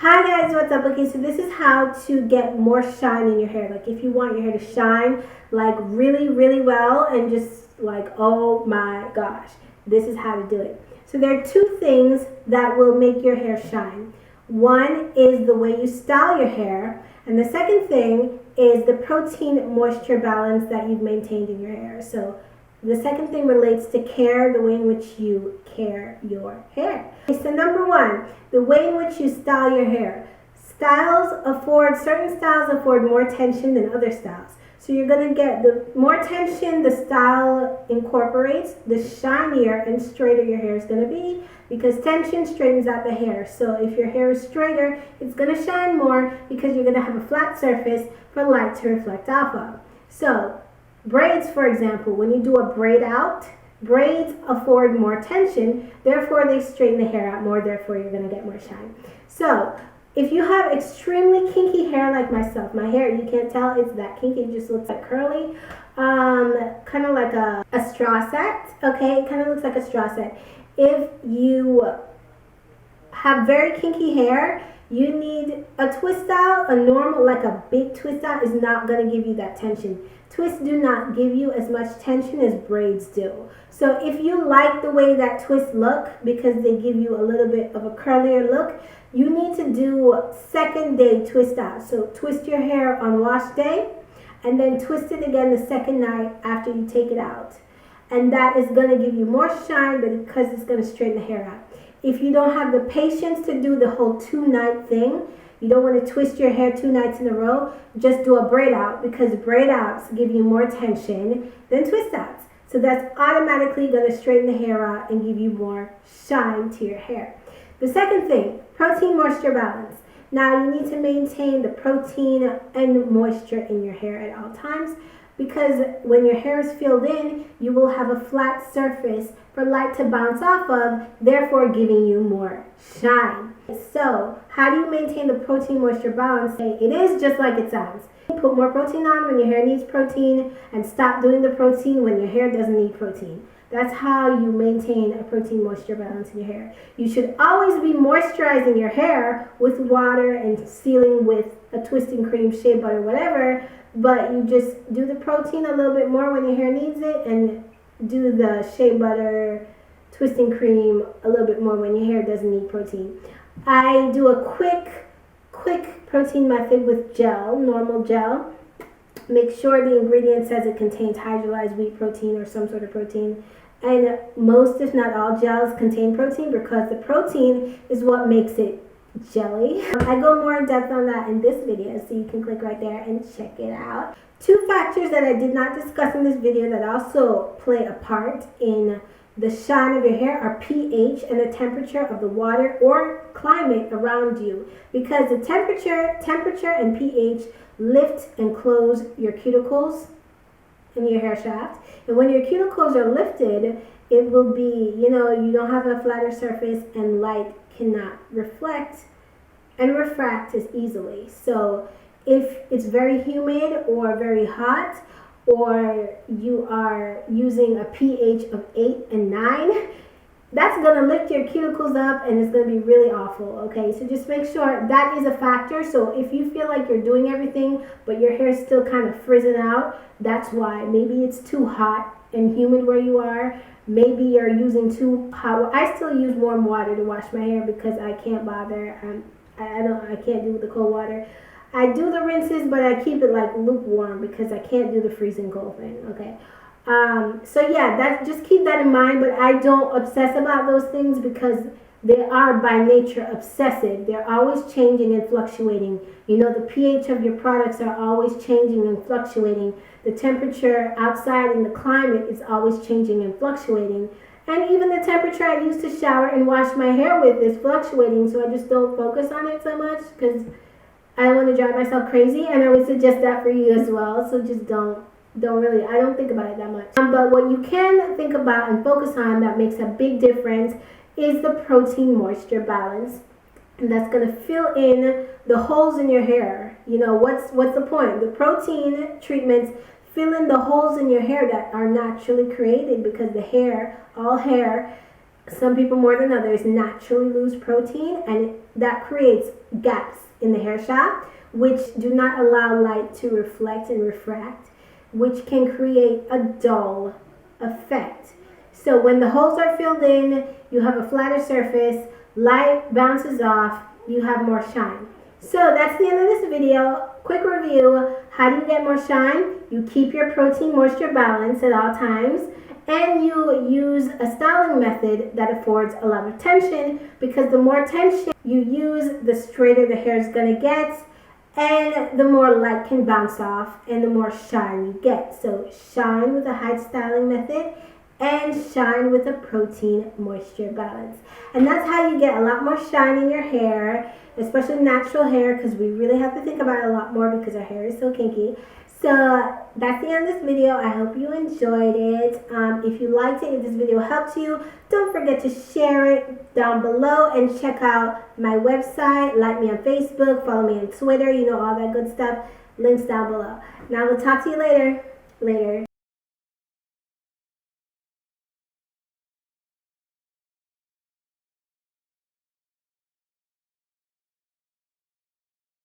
Hi guys, what's up? Okay, so this is how to get more shine in your hair. Like if you want your hair to shine like really well and just like, oh my gosh, this is how to do it. So there are two things that will make your hair shine. One is the way you style your hair, and the second thing is the protein moisture balance that you've maintained in your hair. So the second thing relates to care, the way in which you care your hair. Okay, so number one, the way in which you style your hair. Certain styles afford more tension than other styles. So you're going to get the more tension the style incorporates, the shinier and straighter your hair is going to be, because tension straightens out the hair. So if your hair is straighter, it's going to shine more because you're going to have a flat surface for light to reflect off of. So braids, for example, when you do a braid out, braids afford more tension, therefore they straighten the hair out more, therefore you're going to get more shine. So if you have extremely kinky hair like myself, my hair, you can't tell it's that kinky, it just looks like curly, kind of like a straw set, okay? It kind of looks like a straw set. If you have very kinky hair, you need a twist out. A normal, like a big twist out, is not going to give you that tension. Twists do not give you as much tension as braids do. So if you like the way that twists look because they give you a little bit of a curlier look, you need to do second day twist out. So twist your hair on wash day and then twist it again the second night after you take it out. And that is going to give you more shine, but because it's going to straighten the hair out. If you don't have the patience to do the whole 2-night thing, you don't want to twist your hair 2 nights in a row, just do a braid out, because braid outs give you more tension than twist outs. So that's automatically going to straighten the hair out and give you more shine to your hair. The second thing, protein moisture balance. Now you need to maintain the protein and moisture in your hair at all times, because when your hair is filled in, you will have a flat surface for light to bounce off of, therefore giving you more shine. So how do you maintain the protein moisture balance? It is just like it sounds. Put more protein on when your hair needs protein and stop doing the protein when your hair doesn't need protein. That's how you maintain a protein moisture balance in your hair. You should always be moisturizing your hair with water and sealing with a twisting cream, shea butter, whatever, but you just do the protein a little bit more when your hair needs it and do the shea butter, twisting cream a little bit more when your hair doesn't need protein. I do a quick protein method with gel, normal gel. Make sure the ingredient says it contains hydrolyzed wheat protein or some sort of protein. And most, if not all, gels contain protein because the protein is what makes it jelly. I go more in depth on that in this video, so you can click right there and check it out. 2 factors that I did not discuss in this video that also play a part in the shine of your hair are pH and the temperature of the water or climate around you, because the temperature and pH lift and close your cuticles in your hair shaft. And when your cuticles are lifted, it will be, you don't have a flatter surface and light cannot reflect and refract as easily. So if it's very humid or very hot, or you are using a pH of 8 and 9, that's going to lift your cuticles up and it's going to be really awful, okay? So just make sure that is a factor. So if you feel like you're doing everything, but your hair is still kind of frizzing out, that's why. Maybe it's too hot and humid where you are. Maybe you're using too hot. I still use warm water to wash my hair because I can't bother. I can't do the cold water. I do the rinses, but I keep it like lukewarm because I can't do the freezing cold thing, okay? So yeah, just keep that in mind, but I don't obsess about those things because they are by nature obsessive. They're always changing and fluctuating. The pH of your products are always changing and fluctuating. The temperature outside in the climate is always changing and fluctuating. And even the temperature I use to shower and wash my hair with is fluctuating, so I just don't focus on it so much because I don't want to drive myself crazy, and I would suggest that for you as well. So just I don't think about it that much. But what you can think about and focus on that makes a big difference is the protein moisture balance. And that's going to fill in the holes in your hair. What's the point? The protein treatments fill in the holes in your hair that are naturally created because all hair some people more than others naturally lose protein, and that creates gaps in the hair shaft, which do not allow light to reflect and refract, which can create a dull effect. So when the holes are filled in, you have a flatter surface, light bounces off, you have more shine. So that's the end of this video. Quick review. How do you get more shine? You keep your protein moisture balance at all times, and you use a styling method that affords a lot of tension, because the more tension you use, the straighter the hair is going to get, and the more light can bounce off, and the more shine you get. So shine with a high styling method, and shine with a protein moisture balance. And that's how you get a lot more shine in your hair, especially natural hair, because we really have to think about it a lot more because our hair is so kinky. So that's the end of this video. I hope you enjoyed it. If you liked it, if this video helped you, don't forget to share it down below, and check out my website, like me on Facebook, follow me on Twitter, all that good stuff. Links down below. Now we'll talk to you later.